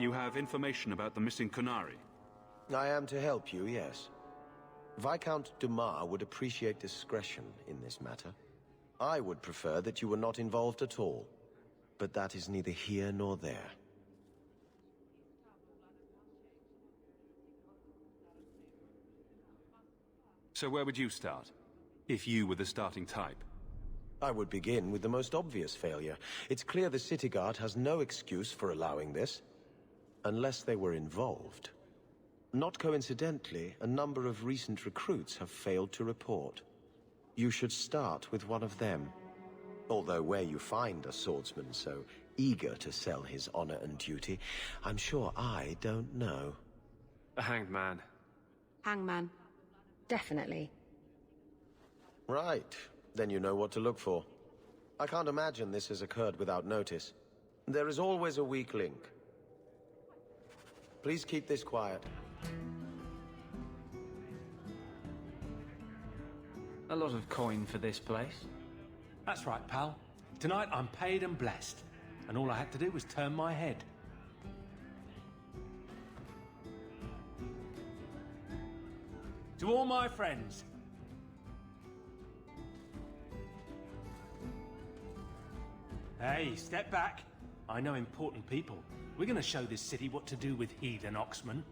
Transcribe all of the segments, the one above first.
You have information about the missing Kunari? I am to help you, yes. Viscount Dumas would appreciate discretion in this matter. I would prefer that you were not involved at all. But that is neither here nor there. So where would you start, if you were the starting type? I would begin with the most obvious failure. It's clear the city guard has no excuse for allowing this, unless they were involved. Not coincidentally, a number of recent recruits have failed to report. You should start with one of them. Although where you find a swordsman so eager to sell his honor and duty, I'm sure I don't know. A hanged man. Hangman. Definitely. Right. Then you know what to look for. I can't imagine this has occurred without notice. There is always a weak link. Please keep this quiet. A lot of coin for this place. That's right, pal. Tonight I'm paid and blessed, and all I had to do was turn my head. To all my friends. Hey, step back. I know important people. We're gonna show this city what to do with heathen oxmen.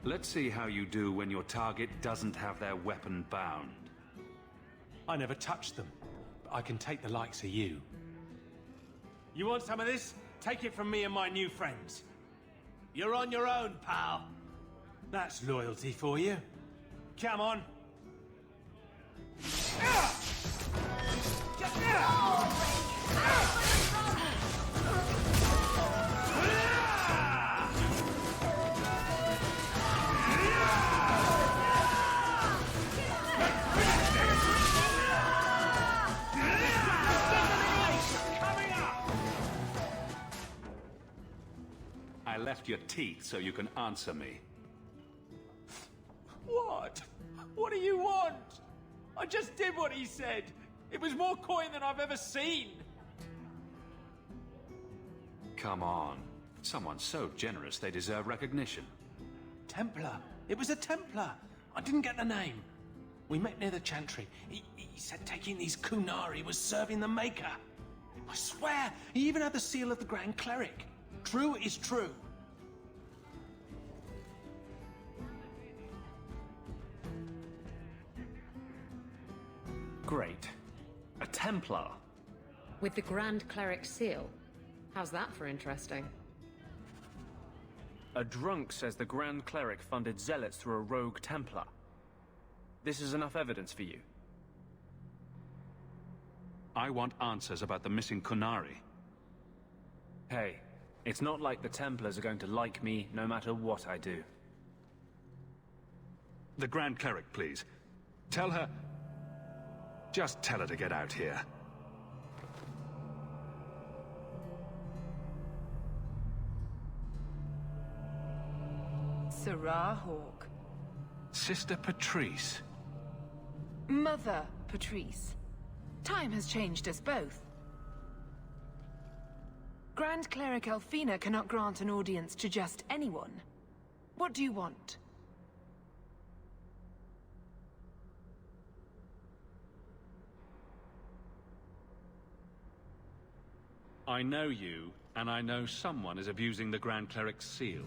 Let's see how you do when your target doesn't have their weapon bound. I never touched them, but I can take the likes of you. You want some of this? Take it from me and my new friends. You're on your own, pal. That's loyalty for you. Come on. I left your teeth so you can answer me. What? What do you want? I just did what he said. It was more coin than I've ever seen. Come on. Someone so generous they deserve recognition. Templar. It was a Templar. I didn't get the name. We met near the Chantry. He said taking these Kunari was serving the Maker. I swear, he even had the seal of the Grand Cleric. True is true. Great. A Templar. With the Grand Cleric's seal. How's that for interesting? A drunk says the Grand Cleric funded zealots through a rogue Templar. This is enough evidence for you. I want answers about the missing Kunari. Hey, it's not like the Templars are going to like me no matter what I do. The Grand Cleric, please. Tell her... Just tell her to get out here. Sarah Hawke. Sister Patrice. Mother Patrice. Time has changed us both. Grand Cleric Elfina cannot grant an audience to just anyone. What do you want? I know you, and I know someone is abusing the Grand Cleric's seal.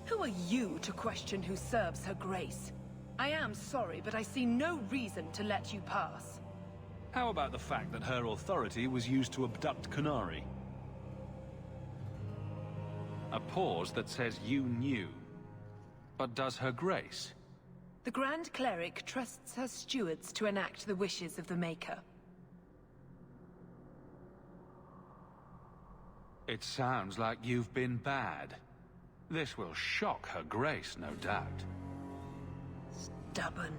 Who are you to question who serves her grace? I am sorry, but I see no reason to let you pass. How about the fact that her authority was used to abduct Kunari? A pause that says you knew. But does her grace? The Grand Cleric trusts her stewards to enact the wishes of the Maker. It sounds like you've been bad. This will shock her grace, no doubt. Stubborn.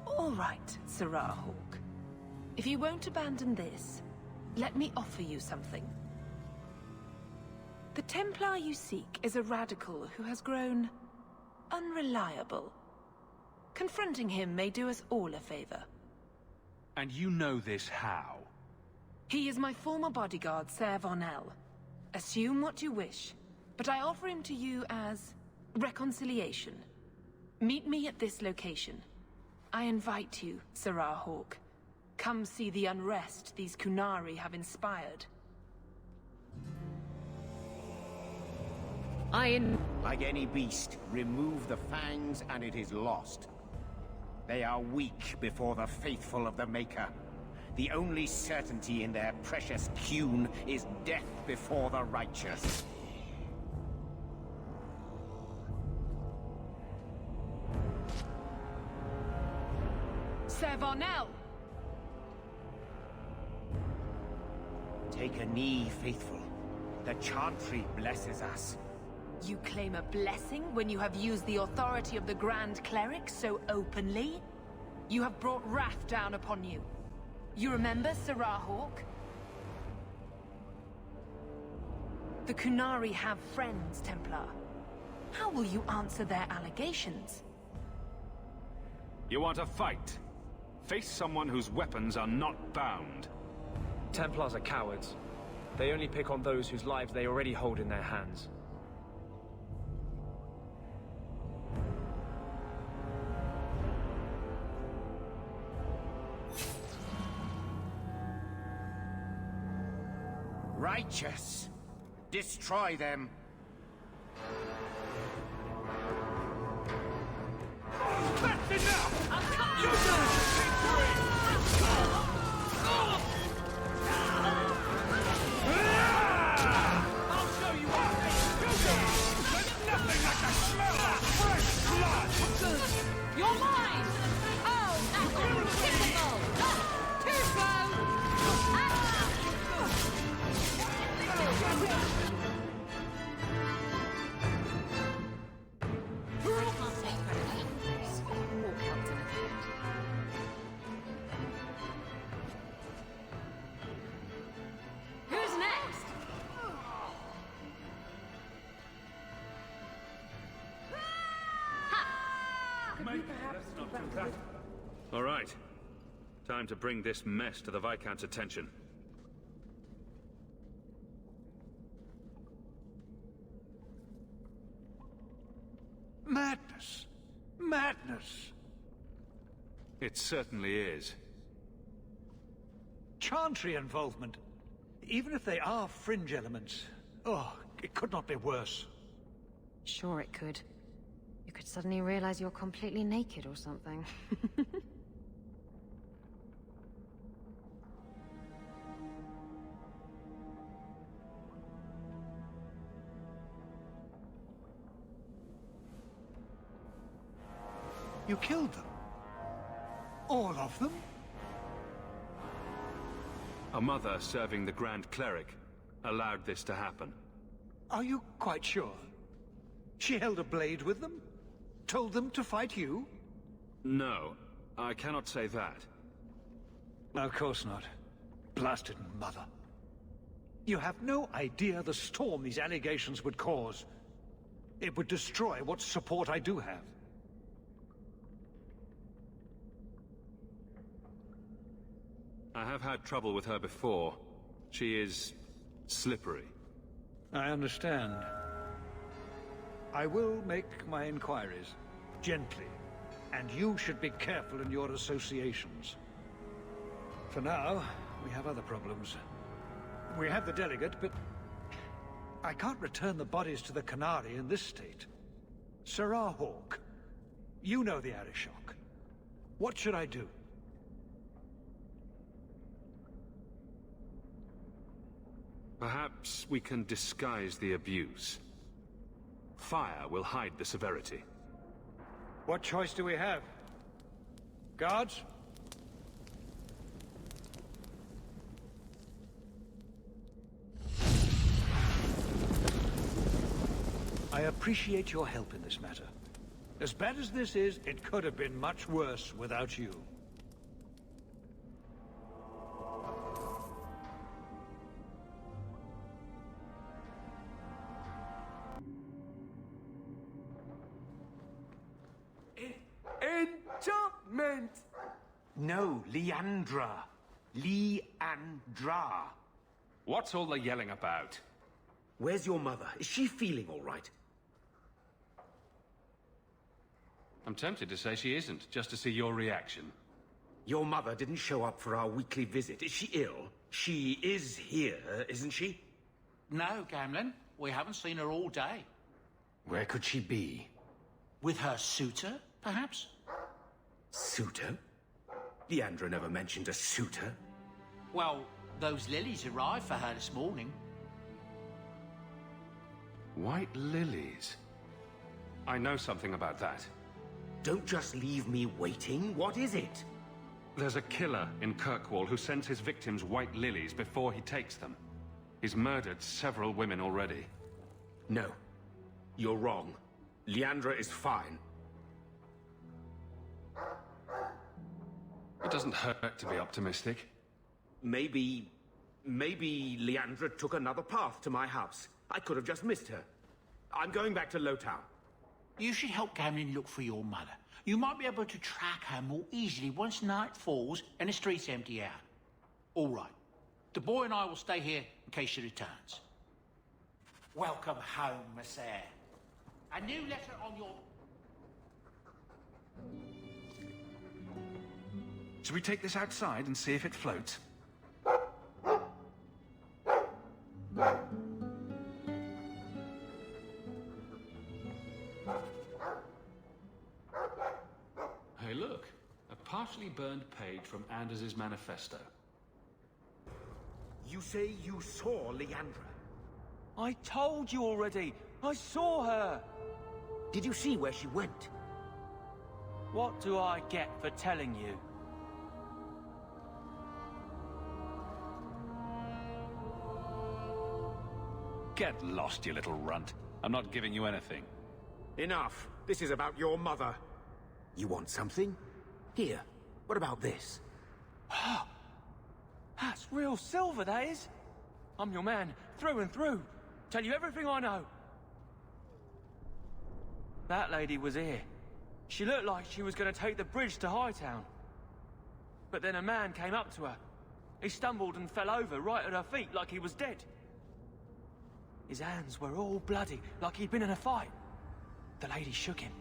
All right, Sarah Hawke. If you won't abandon this, let me offer you something. The Templar you seek is a radical who has grown unreliable. Confronting him may do us all a favor. And you know this how? He is my former bodyguard, Ser Vonel. Assume what you wish, but I offer him to you as reconciliation. Meet me at this location. I invite you, Sarah Hawke. Come see the unrest these Kunari have inspired. Like any beast, remove the fangs and it is lost. They are weak before the faithful of the Maker. The only certainty in their precious Qun is death before the righteous. Ser Vonel! Take a knee, faithful. The Chantry blesses us. You claim a blessing when you have used the authority of the Grand Cleric so openly? You have brought wrath down upon you. You remember Sarah Hawke? The Kunari have friends, Templar. How will you answer their allegations? You want a fight? Face someone whose weapons are not bound. Templars are cowards. They only pick on those whose lives they already hold in their hands. Righteous! Destroy them! That's enough! I'll show you what! There's nothing like the smell of fresh blood! You're mine! Oh, that's untypical! Too slow! I can't take credit. Walk helped a little bit. Who's next? All right. Time to bring this mess to the Viscount's attention. Madness! Madness! It certainly is. Chantry involvement. Even if they are fringe elements. Oh, it could not be worse. Sure it could. You could suddenly realize you're completely naked or something. You killed them? All of them? A mother serving the Grand Cleric allowed this to happen. Are you quite sure? She held a blade with them? Told them to fight you? No, I cannot say that. Of course not. Blasted mother. You have no idea the storm these allegations would cause. It would destroy what support I do have. I have had trouble with her before. She is slippery. I understand. I will make my inquiries. Gently. And you should be careful in your associations. For now, we have other problems. We have the delegate, but I can't return the bodies to the Canary in this state. Sarah Hawke, you know the Arishok. What should I do? Perhaps we can disguise the abuse. Fire will hide the severity. What choice do we have? Guards? I appreciate your help in this matter. As bad as this is, it could have been much worse without you. Enchantment! No, Leandra. Leandra. What's all the yelling about? Where's your mother? Is she feeling all right? I'm tempted to say she isn't, just to see your reaction. Your mother didn't show up for our weekly visit. Is she ill? She is here, isn't she? No, Gamlin. We haven't seen her all day. Where could she be? With her suitor, perhaps? Suitor? Leandra never mentioned a suitor. Well, those lilies arrived for her this morning. White lilies? I know something about that. Don't just leave me waiting. What is it? There's a killer in Kirkwall who sends his victims white lilies before he takes them. He's murdered several women already. No. You're wrong. Leandra is fine. It doesn't hurt to be optimistic. Maybe Leandra took another path to my house. I could have just missed her. I'm going back to Lowtown. You should help Gamlin look for your mother. You might be able to track her more easily once night falls and the streets empty out. All right. The boy and I will stay here in case she returns. Welcome home, Miss Eyre. A new letter on your... Should we take this outside and see if it floats? Hey, look. A partially burned page from Anders's manifesto. You say you saw Leandra? I told you already. I saw her. Did you see where she went? What do I get for telling you? Get lost, you little runt. I'm not giving you anything. Enough. This is about your mother. You want something? Here. What about this? That's real silver, that is. I'm your man, through and through. Tell you everything I know. That lady was here. She looked like she was going to take the bridge to Hightown. But then a man came up to her. He stumbled and fell over right at her feet like he was dead. His hands were all bloody, like he'd been in a fight. The lady shook him,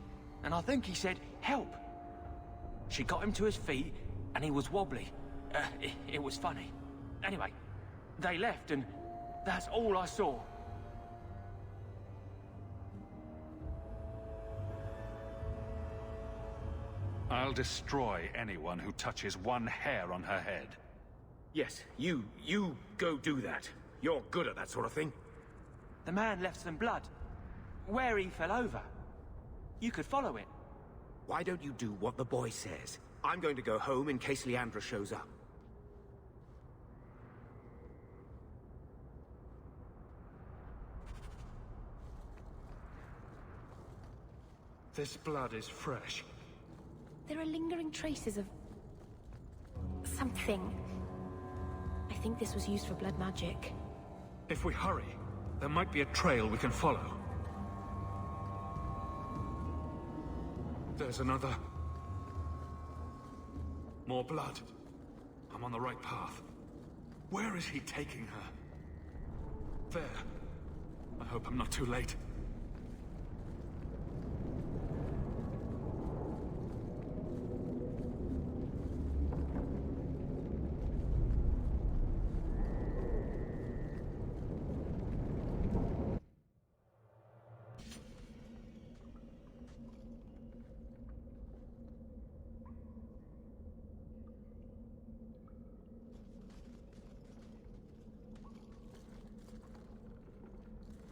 and I think he said, "Help." She got him to his feet, and he was wobbly. It was funny. Anyway, they left, and that's all I saw. I'll destroy anyone who touches one hair on her head. Yes, you go do that. You're good at that sort of thing. The man left some blood. Where he fell over. You could follow it. Why don't you do what the boy says? I'm going to go home in case Leandra shows up. This blood is fresh. There are lingering traces of... something. I think this was used for blood magic. If we hurry, there might be a trail we can follow. There's another. More blood. I'm on the right path. Where is he taking her? There. I hope I'm not too late.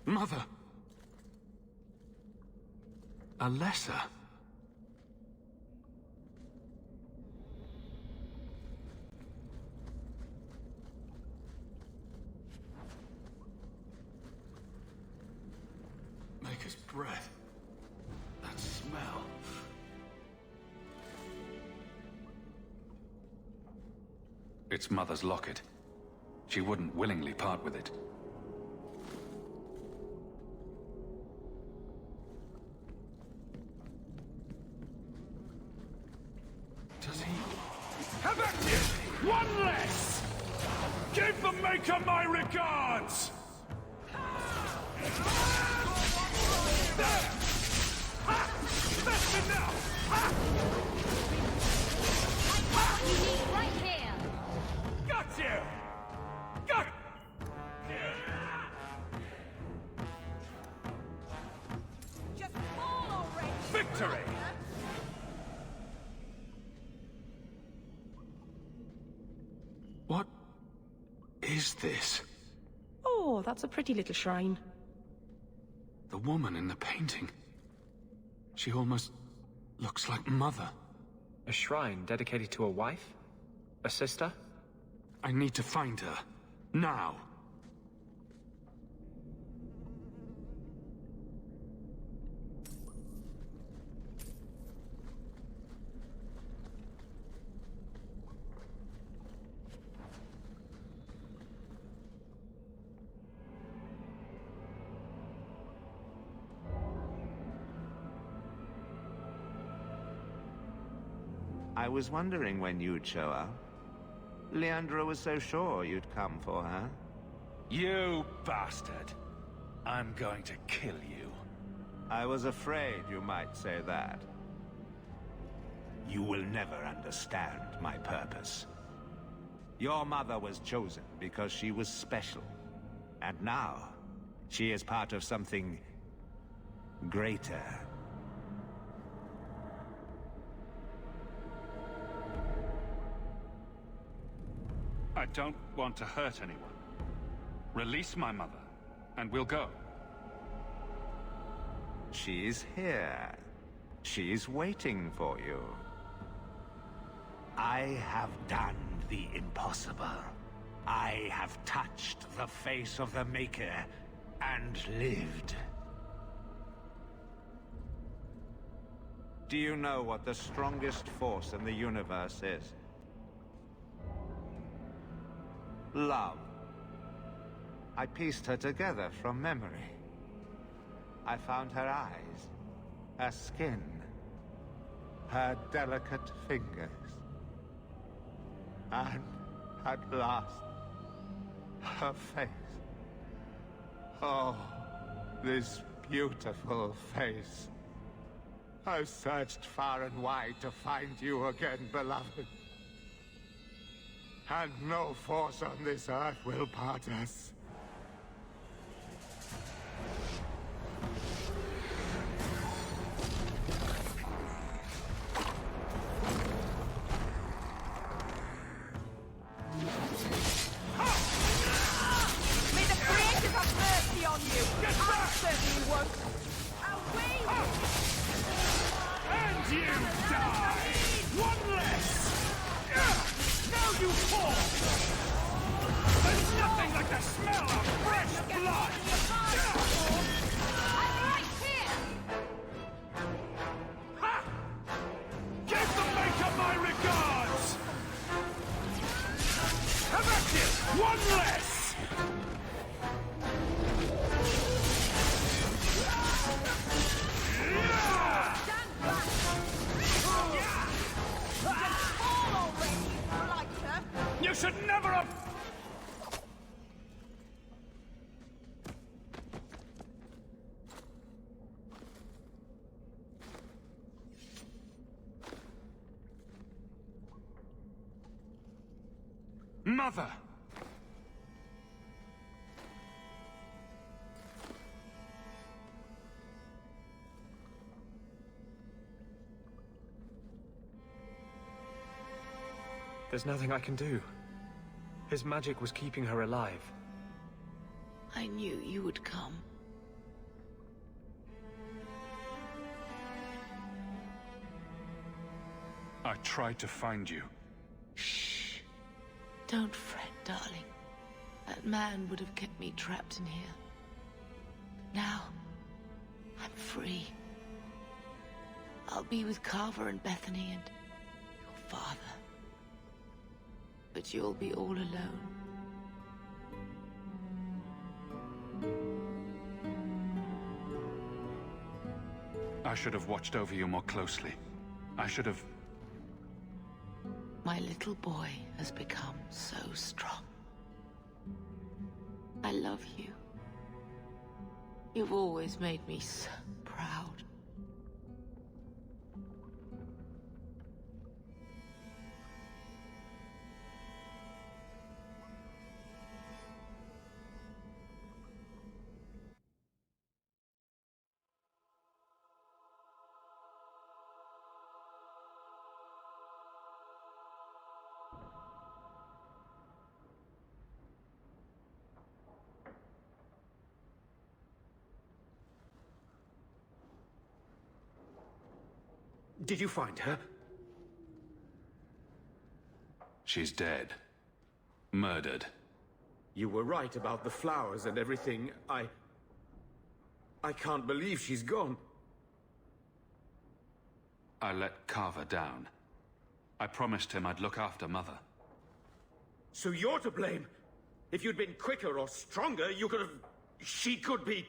Mother! Alessa? Maker's breath. That smell. It's Mother's locket. She wouldn't willingly part with it. Have at you! One less! make her my regards! There! Ha! That's enough! Ha! You need right here! Got you! Got... Just fall already! Victory! What is this? Oh, that's a pretty little shrine. The woman in the painting. She almost looks like Mother. A shrine dedicated to a wife? A sister? I need to find her. Now! I was wondering when you'd show up. Leandra was so sure you'd come for her. You bastard! I'm going to kill you. I was afraid you might say that. You will never understand my purpose. Your mother was chosen because she was special. And now, she is part of something greater. I don't want to hurt anyone. Release my mother, and we'll go. She's here. She's waiting for you. I have done the impossible. I have touched the face of the Maker and lived. Do you know what the strongest force in the universe is? Love. I pieced her together from memory. I found her eyes, her skin, her delicate fingers. And at last, her face. Oh, this beautiful face. I've searched far and wide to find you again, beloved. And no force on this earth will part us. May the creators have mercy on you! I certainly won't! Away! And you die! One less! Now you fall! There's nothing like the smell of fresh blood! I'm right here! Ha! Give the Maker my regards! Effective! One less! Yeah! Stand back! Just fall already, blighter! You should never have... Mother! There's nothing I can do. His magic was keeping her alive. I knew you would come. I tried to find you. Shh. Don't fret, darling. That man would have kept me trapped in here. Now, I'm free. I'll be with Carver and Bethany and your father. But you'll be all alone. I should have watched over you more closely. I should have... My little boy has become so strong. I love you. You've always made me so proud. Did you find her? She's dead. Murdered. You were right about the flowers and everything. I can't believe she's gone. I let Carver down. I promised him I'd look after Mother. So you're to blame. If you'd been quicker or stronger, you could have... She could be...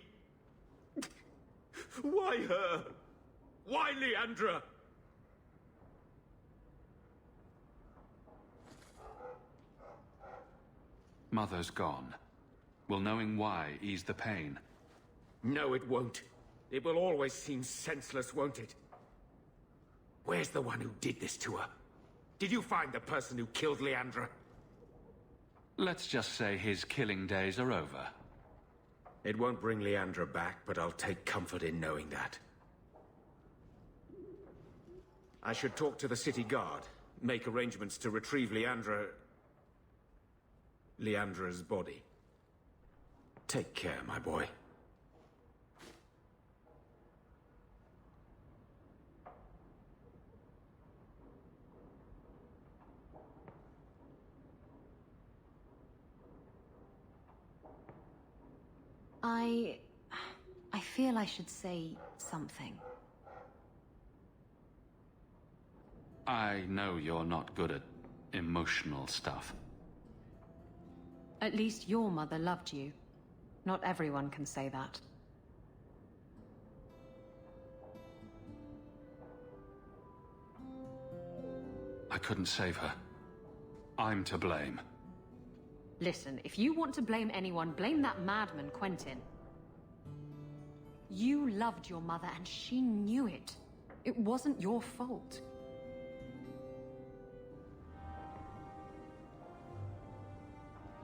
Why her? Why Leandra? Mother's gone. Will knowing why ease the pain? No, it won't. It will always seem senseless, won't it? Where's the one who did this to her? Did you find the person who killed Leandra? Let's just say his killing days are over. It won't bring Leandra back, but I'll take comfort in knowing that. I should talk to the city guard, make arrangements to retrieve Leandra's body. Take care, my boy. I feel I should say something. I know you're not good at emotional stuff. At least your mother loved you. Not everyone can say that. I couldn't save her. I'm to blame. Listen, if you want to blame anyone, blame that madman, Quentin. You loved your mother and she knew it. It wasn't your fault.